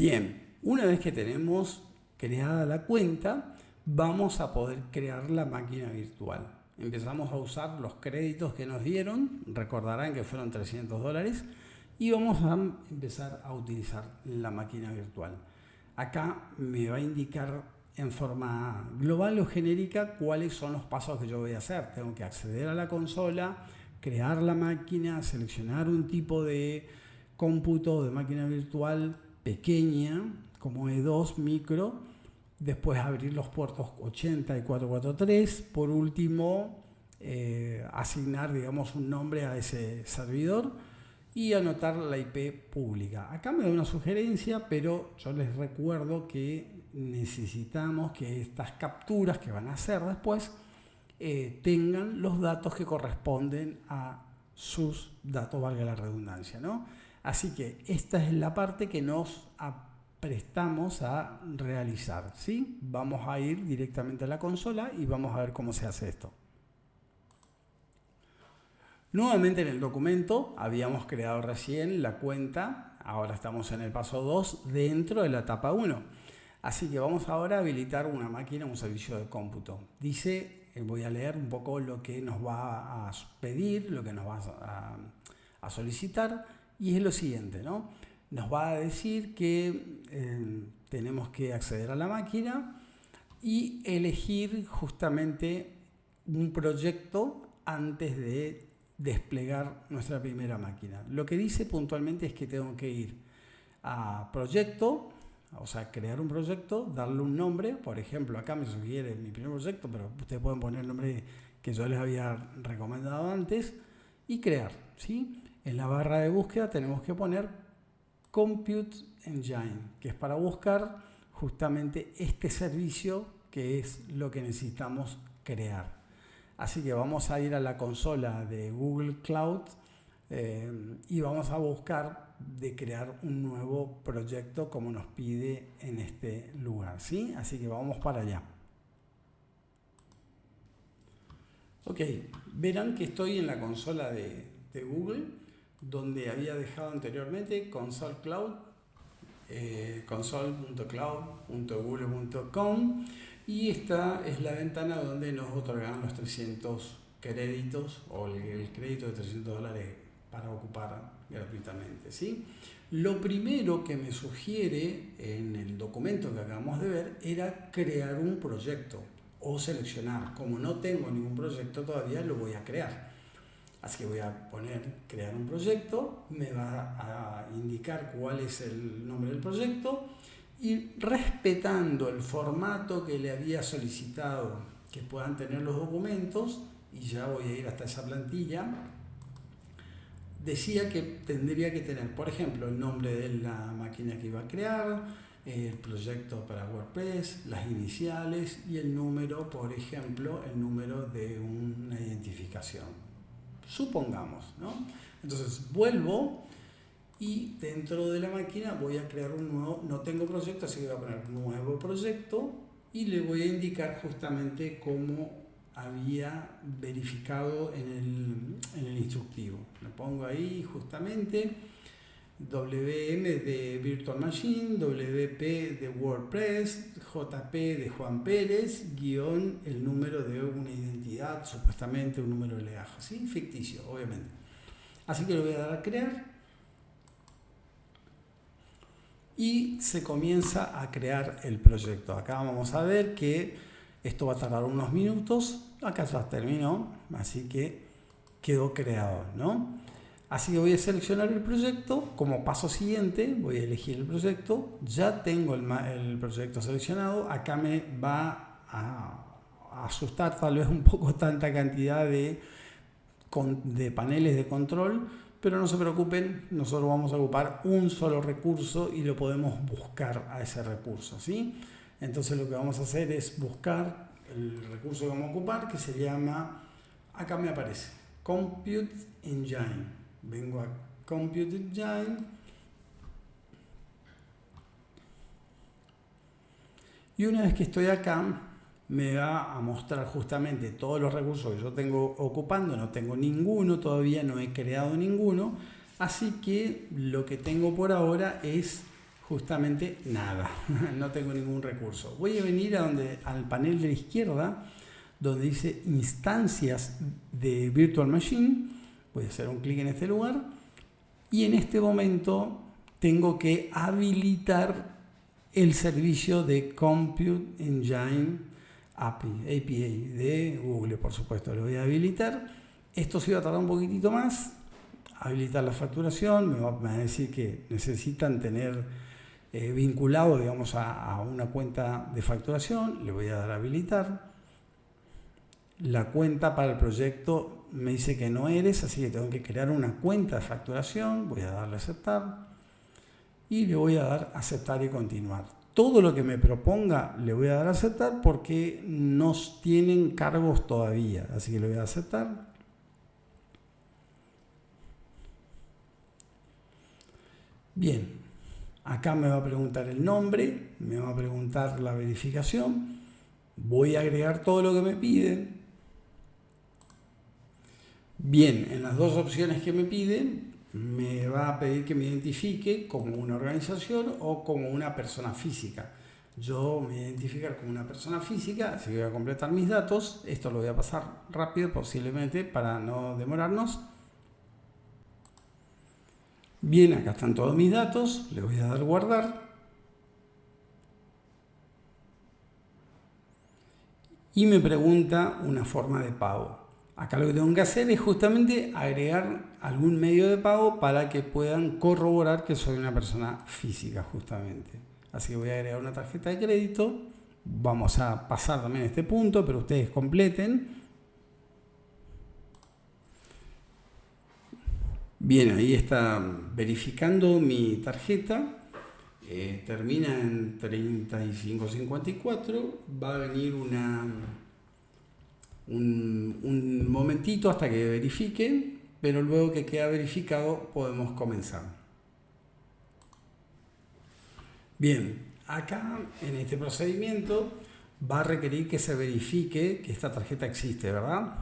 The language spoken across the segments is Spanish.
Bien, una vez que tenemos creada la cuenta, vamos a poder crear la máquina virtual. Empezamos a usar los créditos que nos dieron, recordarán que fueron $300, y vamos a empezar a utilizar la máquina virtual. Acá me va a indicar en forma global o genérica cuáles son los pasos que yo voy a hacer. Tengo que acceder a la consola, crear la máquina, seleccionar un tipo de cómputo de máquina virtual pequeña, como E2 micro, después abrir los puertos 80 y 443, por último asignar, digamos, un nombre a ese servidor y anotar la IP pública. Acá me da una sugerencia, pero yo les recuerdo que necesitamos que estas capturas que van a hacer después tengan los datos que corresponden a sus datos, valga la redundancia, ¿no? Así que esta es la parte que nos prestamos a realizar, ¿sí? Vamos a ir directamente a la consola y vamos a ver cómo se hace esto. Nuevamente en el documento habíamos creado recién la cuenta, ahora estamos en el paso 2 dentro de la etapa 1. Así que vamos ahora a habilitar una máquina, un servicio de cómputo. Dice, voy a leer un poco lo que nos va a pedir, lo que nos va a solicitar, y es lo siguiente, ¿no? Nos va a decir que tenemos que acceder a la máquina y elegir justamente un proyecto antes de desplegar nuestra primera máquina. Lo que dice puntualmente es que tengo que ir a proyecto, o sea, crear un proyecto, darle un nombre. Por ejemplo, acá me sugiere mi primer proyecto, pero ustedes pueden poner el nombre que yo les había recomendado antes y crear, ¿sí? En la barra de búsqueda tenemos que poner Compute Engine, que es para buscar justamente este servicio que es lo que necesitamos crear. Así que vamos a ir a la consola de Google Cloud y vamos a buscar de crear un nuevo proyecto como nos pide en este lugar, ¿sí? Así que vamos para allá. Ok, verán que estoy en la consola de Google, donde había dejado anteriormente Console Cloud, console.cloud.google.com, y esta es la ventana donde nos otorgan los 300 créditos o el crédito de $300 para ocupar gratuitamente, ¿sí? Lo primero que me sugiere en el documento que acabamos de ver era crear un proyecto o seleccionar. Como no tengo ningún proyecto todavía, lo voy a crear. Así que voy a poner crear un proyecto, me va a indicar cuál es el nombre del proyecto y respetando el formato que le había solicitado que puedan tener los documentos, y ya voy a ir hasta esa plantilla, decía que tendría que tener, por ejemplo, el nombre de la máquina que iba a crear, el proyecto para WordPress, las iniciales y el número, por ejemplo, el número de una identificación. Supongamos, ¿no? Entonces vuelvo y dentro de la máquina voy a crear un nuevo, no tengo proyecto, así que voy a poner nuevo proyecto y le voy a indicar justamente cómo había verificado en el instructivo. Lo pongo ahí justamente WM de Virtual Machine, WP de WordPress, JP de Juan Pérez, guión el número de una identidad, supuestamente un número de legajo, ¿sí? Ficticio, obviamente. Así que lo voy a dar a crear y se comienza a crear el proyecto. Acá vamos a ver que esto va a tardar unos minutos. Acá ya terminó, así que quedó creado, ¿no? Así que voy a seleccionar el proyecto. Como paso siguiente voy a elegir el proyecto. Ya tengo el proyecto seleccionado. Acá me va a asustar tal vez un poco tanta cantidad de paneles de control, pero no se preocupen, nosotros vamos a ocupar un solo recurso y lo podemos buscar a ese recurso, ¿sí? Entonces lo que vamos a hacer es buscar el recurso que vamos a ocupar, que se llama, acá me aparece, Compute Engine. Vengo a Compute Engine y una vez que estoy acá me va a mostrar justamente todos los recursos que yo tengo ocupando. No tengo ninguno todavía, no he creado ninguno, así que lo que tengo por ahora es justamente nada, no tengo ningún recurso. Voy a venir al panel de la izquierda, donde dice instancias de Virtual Machine. Voy a hacer un clic en este lugar y en este momento tengo que habilitar el servicio de Compute Engine API de Google, por supuesto. Lo voy a habilitar. Esto sí va a tardar un poquitito más. Habilitar la facturación, me va a decir que necesitan tener vinculado, digamos, a una cuenta de facturación. Le voy a dar a habilitar. La cuenta para el proyecto me dice que no eres, así que tengo que crear una cuenta de facturación. Voy a darle a aceptar y le voy a dar a aceptar y continuar. Todo lo que me proponga le voy a dar a aceptar porque no tienen cargos todavía, así que le voy a aceptar. Bien, acá me va a preguntar el nombre, me va a preguntar la verificación, voy a agregar todo lo que me pide. Bien, en las dos opciones que me piden, me va a pedir que me identifique como una organización o como una persona física. Yo me voy a identificar como una persona física, así que voy a completar mis datos. Esto lo voy a pasar rápido posiblemente para no demorarnos. Bien, acá están todos mis datos, le voy a dar guardar. Y me pregunta una forma de pago. Acá lo que tengo que hacer es justamente agregar algún medio de pago para que puedan corroborar que soy una persona física justamente. Así que voy a agregar una tarjeta de crédito. Vamos a pasar también este punto, pero ustedes completen. Bien, ahí está verificando mi tarjeta. Termina en 3554. Va a venir un momentito hasta que verifique, pero luego que queda verificado podemos comenzar. Bien, acá en este procedimiento va a requerir que se verifique que esta tarjeta existe, ¿verdad?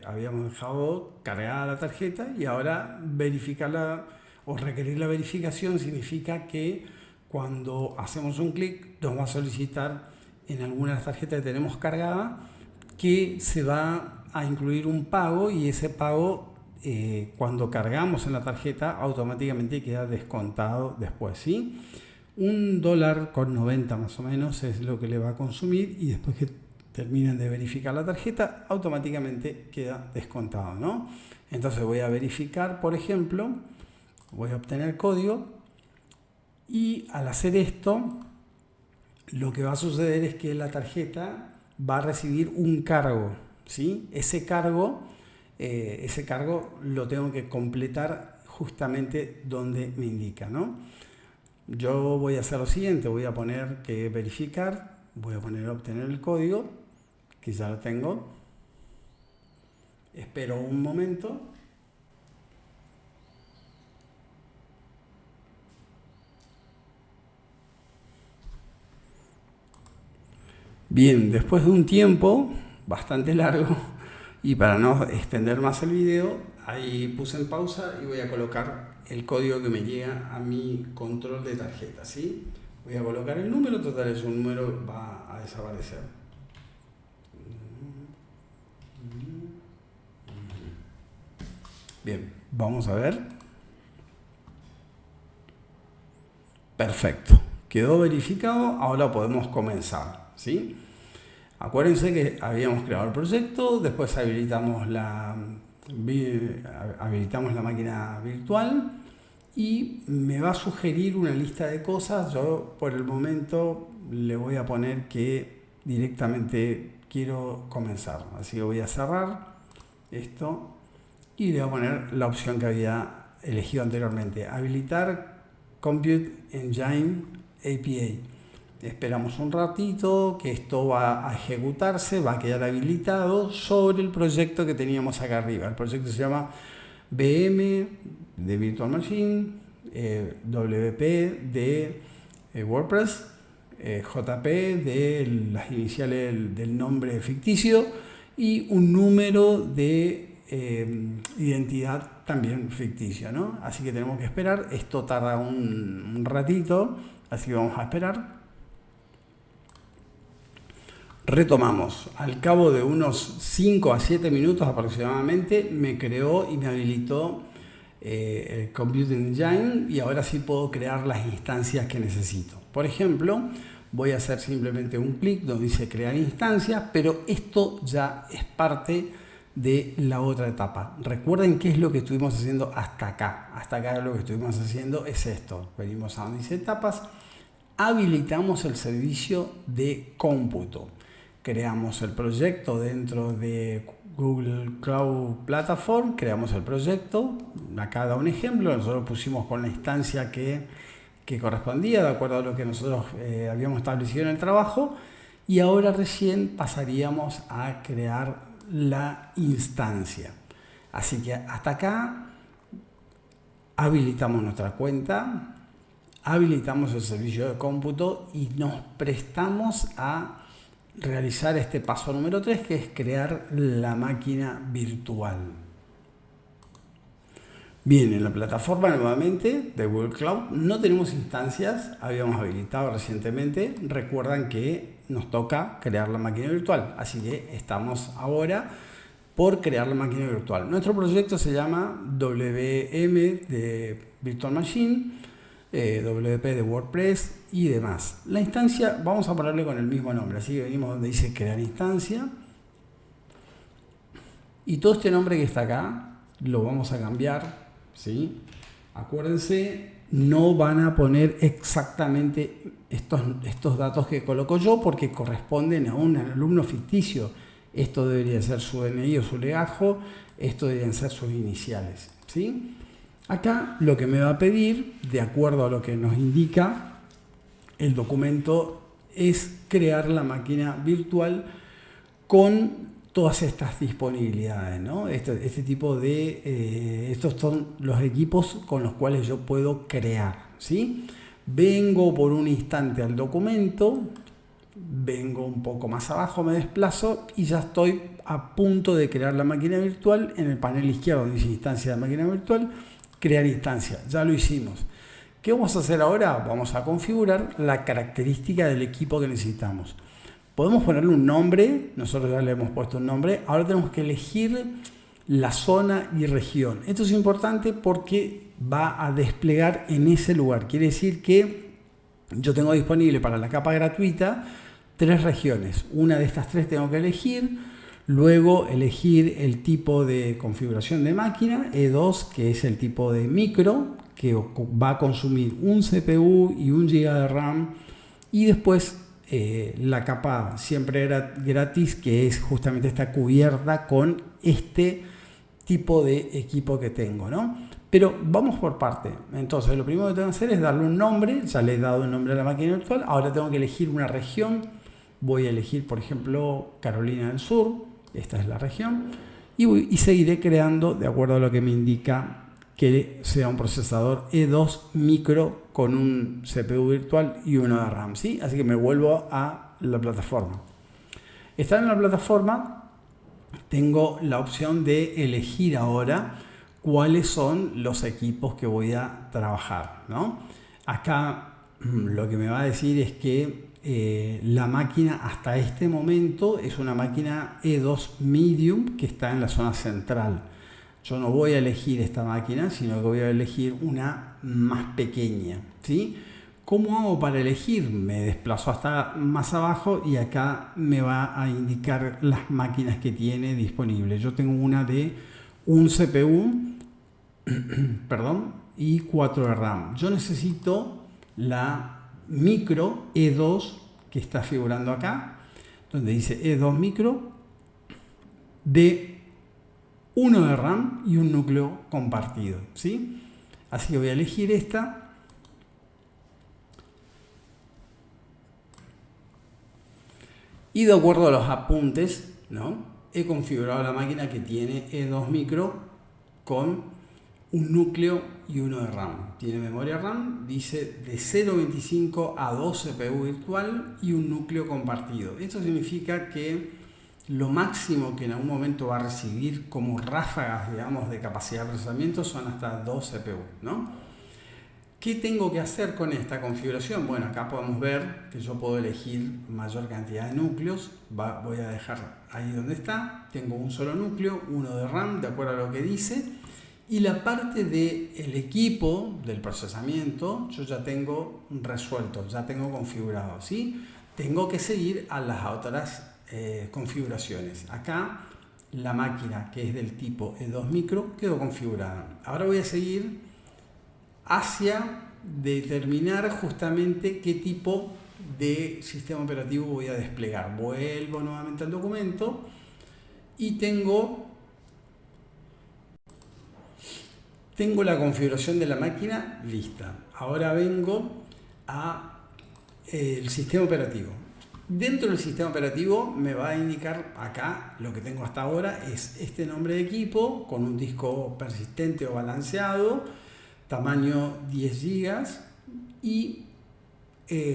Habíamos dejado cargada la tarjeta y ahora verificarla o requerir la verificación significa que cuando hacemos un clic nos va a solicitar en alguna de las tarjetas que tenemos cargada que se va a incluir un pago y ese pago cuando cargamos en la tarjeta automáticamente queda descontado después, ¿sí? $1.90 más o menos es lo que le va a consumir y después que terminen de verificar la tarjeta automáticamente queda descontado, ¿no? Entonces voy a verificar, por ejemplo, voy a obtener código y al hacer esto lo que va a suceder es que la tarjeta va a recibir un cargo, ¿sí? Ese cargo lo tengo que completar justamente donde me indica, ¿no? Yo voy a hacer lo siguiente, voy a poner que verificar, voy a poner obtener el código, que ya lo tengo. Espero un momento. Bien, después de un tiempo bastante largo y para no extender más el video, ahí puse en pausa y voy a colocar el código que me llega a mi control de tarjeta, ¿sí? Voy a colocar el número, total es un número, va a desaparecer. Bien, vamos a ver. Perfecto, quedó verificado, ahora podemos comenzar, ¿sí? Acuérdense que habíamos creado el proyecto, después habilitamos la máquina virtual y me va a sugerir una lista de cosas. Yo por el momento le voy a poner que directamente quiero comenzar, así que voy a cerrar esto y le voy a poner la opción que había elegido anteriormente, habilitar Compute Engine API. Esperamos un ratito que esto va a ejecutarse, va a quedar habilitado sobre el proyecto que teníamos acá arriba. El proyecto se llama VM de Virtual Machine, WP de WordPress, JP de las iniciales del nombre ficticio y un número de identidad también ficticia, ¿no? Así que tenemos que esperar. Esto tarda un ratito, así que vamos a esperar. Retomamos. Al cabo de unos 5 a 7 minutos aproximadamente me creó y me habilitó el Computing Engine, y ahora sí puedo crear las instancias que necesito. Por ejemplo, voy a hacer simplemente un clic donde dice crear instancias, pero esto ya es parte de la otra etapa. Recuerden qué es lo que estuvimos haciendo hasta acá. Hasta acá lo que estuvimos haciendo es esto. Venimos a donde dice etapas, habilitamos el servicio de cómputo. Creamos el proyecto dentro de Google Cloud Platform, creamos el proyecto, acá da un ejemplo, nosotros pusimos con la instancia que correspondía de acuerdo a lo que nosotros habíamos establecido en el trabajo, y ahora recién pasaríamos a crear la instancia. Así que hasta acá habilitamos nuestra cuenta, habilitamos el servicio de cómputo y nos prestamos a realizar este paso número 3, que es crear la máquina virtual. Bien, en la plataforma nuevamente de Google Cloud no tenemos instancias, habíamos habilitado recientemente. Recuerdan que nos toca crear la máquina virtual, así que estamos ahora por crear la máquina virtual. Nuestro proyecto se llama WM de Virtual Machine, WP de WordPress y demás. La instancia vamos a ponerle con el mismo nombre, así que venimos donde dice crear instancia, y todo este nombre que está acá lo vamos a cambiar, ¿sí? Acuérdense, no van a poner exactamente estos datos que coloco yo porque corresponden a un alumno ficticio. Esto debería ser su DNI o su legajo, esto deberían ser sus iniciales, ¿sí? Acá lo que me va a pedir, de acuerdo a lo que nos indica el documento, es crear la máquina virtual con todas estas disponibilidades, ¿no? Este tipo de... estos son los equipos con los cuales yo puedo crear, ¿sí? Vengo por un instante al documento, vengo un poco más abajo, me desplazo y ya estoy a punto de crear la máquina virtual. En el panel izquierdo dice instancia de máquina virtual, crear instancia, ya lo hicimos. ¿Qué vamos a hacer ahora? Vamos a configurar la característica del equipo que necesitamos. Podemos ponerle un nombre, nosotros ya le hemos puesto un nombre, ahora tenemos que elegir la zona y región. Esto es importante porque va a desplegar en ese lugar. Quiere decir que yo tengo disponible para la capa gratuita 3 regiones. Una de estas 3 tengo que elegir. Luego elegir el tipo de configuración de máquina, E2, que es el tipo de micro, que va a consumir un CPU y 1 GB de RAM. Y después la capa siempre era gratis, que es justamente esta cubierta con este tipo de equipo que tengo, ¿no? Pero vamos por parte. Entonces lo primero que tengo que hacer es darle un nombre. Ya le he dado un nombre a la máquina virtual. Ahora tengo que elegir una región. Voy a elegir, por ejemplo, Carolina del Sur. Esta es la región. Y seguiré creando de acuerdo a lo que me indica que sea un procesador E2 micro con un CPU virtual y uno de RAM, ¿sí? Así que me vuelvo a la plataforma. Estando en la plataforma, tengo la opción de elegir ahora cuáles son los equipos que voy a trabajar, ¿no? Acá lo que me va a decir es que la máquina hasta este momento es una máquina E2 Medium que está en la zona central. Yo no voy a elegir esta máquina, sino que voy a elegir una más pequeña, ¿sí? ¿Cómo hago para elegir? Me desplazo hasta más abajo y acá me va a indicar las máquinas que tiene disponibles. Yo tengo una de un CPU perdón, y 4 de RAM. Yo necesito la micro E2 que está figurando acá, donde dice E2 micro, de 1 de RAM y un núcleo compartido, ¿sí? Así que voy a elegir esta. Y de acuerdo a los apuntes, ¿no? He configurado la máquina que tiene E2 micro con un núcleo y 1 de RAM. Tiene memoria RAM, dice de 0.25 a 2 CPU virtual y un núcleo compartido. Esto significa que Lo máximo que en algún momento va a recibir como ráfagas, digamos, de capacidad de procesamiento son hasta 2 CPU, ¿no? ¿Qué tengo que hacer con esta configuración? Bueno, acá podemos ver que yo puedo elegir mayor cantidad de núcleos. Voy a dejar ahí donde está. Tengo un solo núcleo, uno de RAM, de acuerdo a lo que dice. Y la parte del equipo, del procesamiento, yo ya tengo resuelto, ya tengo configurado, ¿sí? Tengo que seguir a las otras configuraciones. Acá la máquina, que es del tipo E2 micro, quedó configurada. Ahora voy a seguir hacia determinar justamente qué tipo de sistema operativo voy a desplegar. Vuelvo nuevamente al documento y tengo la configuración de la máquina lista. Ahora vengo a el sistema operativo. Dentro del sistema operativo me va a indicar acá lo que tengo hasta ahora es este nombre de equipo con un disco persistente o balanceado, tamaño 10 GB y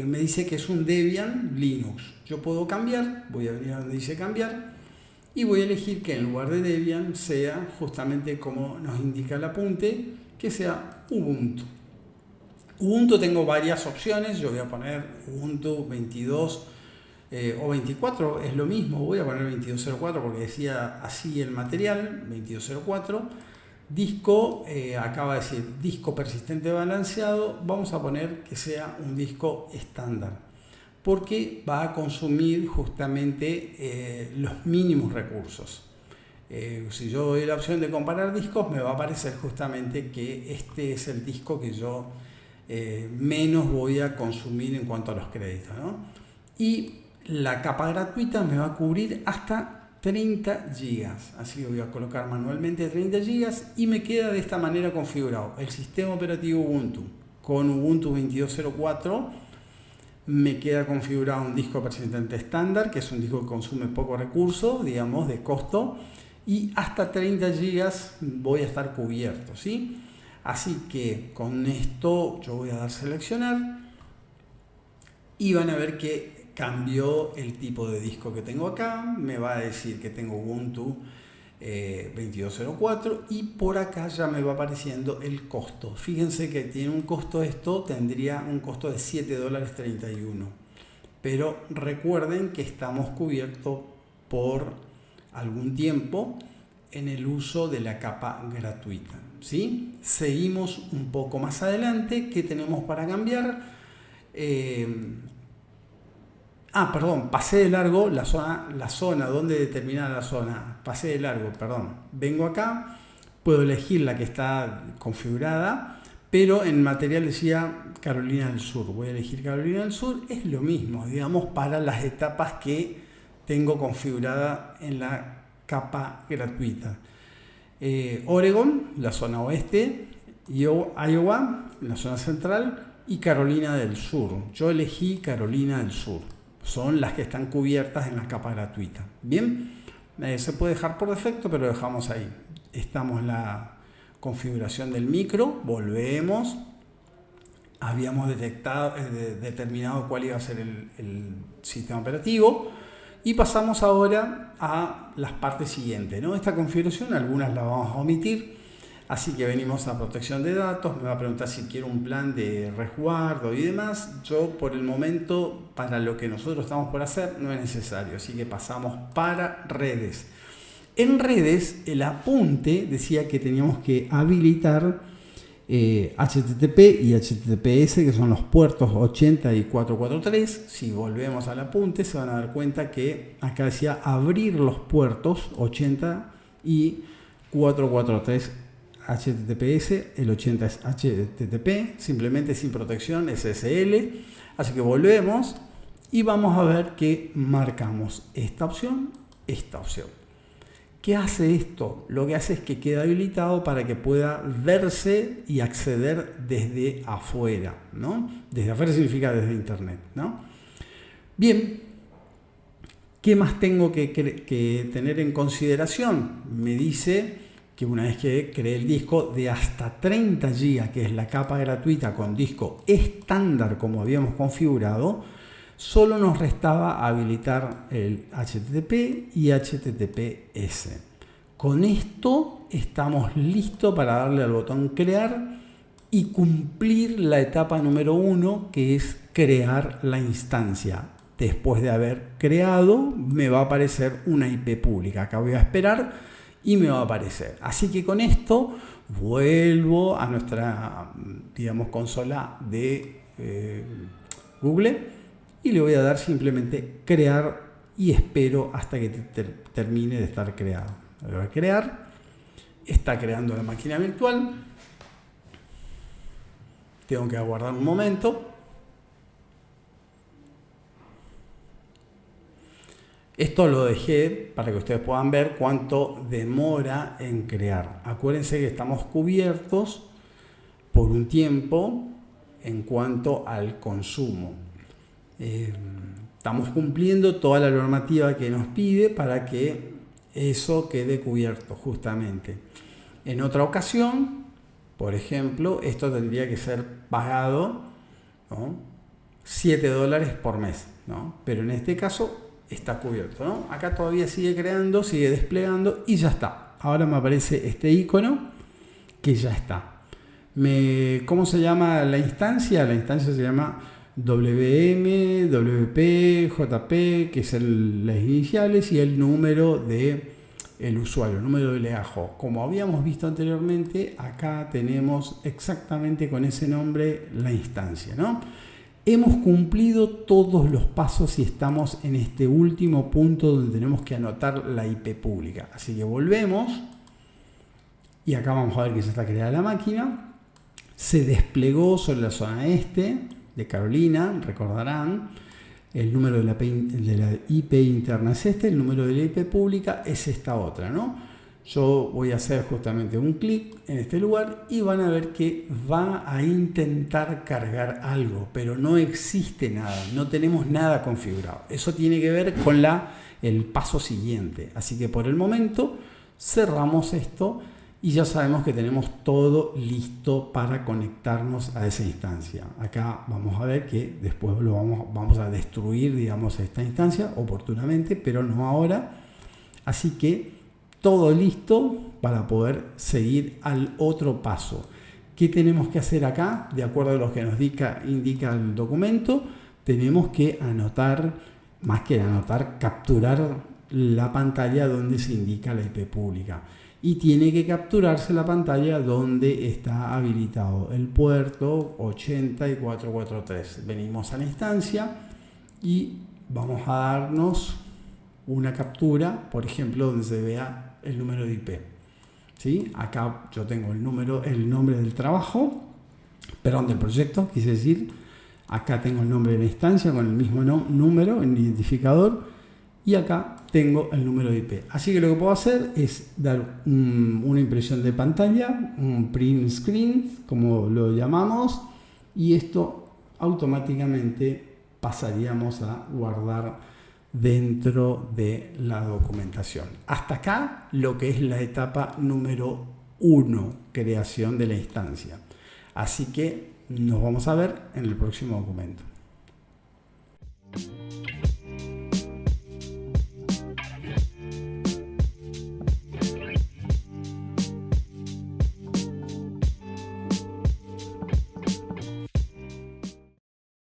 me dice que es un Debian Linux. Yo puedo cambiar, voy a venir a donde dice cambiar y voy a elegir que en lugar de Debian sea justamente como nos indica el apunte, que sea Ubuntu. Ubuntu tengo varias opciones, yo voy a poner Ubuntu 22 o 24, es lo mismo, voy a poner 22.04 porque decía así el material, 22.04. Disco, acaba de decir disco persistente balanceado, vamos a poner que sea un disco estándar porque va a consumir justamente los mínimos recursos. Si yo doy la opción de comparar discos, me va a aparecer justamente que este es el disco que yo menos voy a consumir en cuanto a los créditos, ¿no? Y la capa gratuita me va a cubrir hasta 30 GB, así que voy a colocar manualmente 30 GB y me queda de esta manera configurado el sistema operativo Ubuntu con Ubuntu 22.04. Me queda configurado un disco persistente estándar, que es un disco que consume poco recurso, digamos, de costo, y hasta 30 GB voy a estar cubierto, ¿sí? Así que con esto yo voy a dar seleccionar y van a ver que cambió el tipo de disco que tengo acá, me va a decir que tengo Ubuntu 22.04 y por acá ya me va apareciendo el costo. Fíjense que tiene un costo, esto tendría un costo de $7.31, pero recuerden que estamos cubiertos por algún tiempo en el uso de la capa gratuita, ¿sí? Seguimos un poco más adelante. ¿Qué tenemos para cambiar? Perdón, pasé de largo la zona, ¿dónde determinar la zona? Pasé de largo, perdón. Vengo acá, puedo elegir la que está configurada, pero en material decía Carolina del Sur. Voy a elegir Carolina del Sur, es lo mismo, digamos, para las etapas que tengo configurada en la capa gratuita. Oregon, la zona oeste, Iowa, la zona central, y Carolina del Sur. Yo elegí Carolina del Sur. Son las que están cubiertas en la capa gratuita. Bien, se puede dejar por defecto, pero lo dejamos ahí. Estamos en la configuración del micro, volvemos. Habíamos determinado cuál iba a ser el sistema operativo y pasamos ahora a las partes siguientes, ¿no? Esta configuración, algunas la vamos a omitir. Así que venimos a protección de datos, me va a preguntar si quiero un plan de resguardo y demás. Yo por el momento, para lo que nosotros estamos por hacer, no es necesario, así que pasamos para redes. En redes, el apunte decía que teníamos que habilitar HTTP y HTTPS, que son los puertos 80 y 443. Si volvemos al apunte, se van a dar cuenta que acá decía abrir los puertos 80 y 443 HTTPS, el 80 es HTTP, simplemente sin protección, SSL. Así que volvemos y vamos a ver que marcamos esta opción, esta opción. ¿Qué hace esto? Lo que hace es que queda habilitado para que pueda verse y acceder desde afuera, ¿no? Desde afuera significa desde internet, ¿no? Bien, ¿qué más tengo que tener en consideración? Me dice que una vez que creé el disco de hasta 30 GB, que es la capa gratuita con disco estándar como habíamos configurado, Solo nos restaba habilitar el HTTP y HTTPS. Con esto estamos listos para darle al botón crear y cumplir la etapa número 1, que es crear la instancia. Después de haber creado, me va a aparecer una IP pública. Acá voy a esperar y me va a aparecer. Así que con esto vuelvo a nuestra, digamos, consola de Google y le voy a dar simplemente crear y espero hasta que termine de estar creado. Le voy a crear. Está creando la máquina virtual. Tengo que aguardar un momento. Esto lo dejé para que ustedes puedan ver cuánto demora en crear. Acuérdense que estamos cubiertos por un tiempo en cuanto al consumo. Estamos cumpliendo toda la normativa que nos pide para que eso quede cubierto justamente. En otra ocasión, por ejemplo, esto tendría que ser pagado, ¿no? $7 por mes, ¿no? Pero en este caso está cubierto, ¿no? Acá todavía sigue creando, sigue desplegando y ya está. Ahora me aparece este icono que ya está. ¿Cómo se llama la instancia? La instancia se llama WM, WP, JP, que es las iniciales, y el número del usuario, el número de leajo. Como habíamos visto anteriormente, acá tenemos exactamente con ese nombre la instancia, ¿no? Hemos cumplido todos los pasos y estamos en este último punto donde tenemos que anotar la IP pública. Así que volvemos y acá vamos a ver que ya está creada la máquina. Se desplegó sobre la zona este de Carolina, recordarán. El número de la IP interna es este, el número de la IP pública es esta otra, ¿no? Yo voy a hacer justamente un clic en este lugar y van a ver que va a intentar cargar algo, pero no existe nada, no tenemos nada configurado. Eso tiene que ver con el paso siguiente. Así que por el momento cerramos esto y ya sabemos que tenemos todo listo para conectarnos a esa instancia. Acá vamos a ver que después vamos a destruir, digamos, esta instancia oportunamente, pero no ahora. Así que todo listo para poder seguir al otro paso. ¿Qué tenemos que hacer acá? De acuerdo a lo que nos indica el documento, tenemos que anotar, más que anotar, capturar la pantalla donde se indica la IP pública. Y tiene que capturarse la pantalla donde está habilitado el puerto 80443. Venimos a la instancia y vamos a darnos una captura, por ejemplo, donde se vea el número de IP. ¿Sí? Acá yo tengo el nombre del trabajo, perdón, del proyecto, quise decir. Acá tengo el nombre de la instancia con el mismo número, el identificador, y acá tengo el número de IP. Así que lo que puedo hacer es dar una impresión de pantalla, un print screen, como lo llamamos, y esto automáticamente pasaríamos a guardar dentro de la documentación. Hasta acá lo que es la etapa número 1, creación de la instancia. Así que nos vamos a ver en el próximo documento.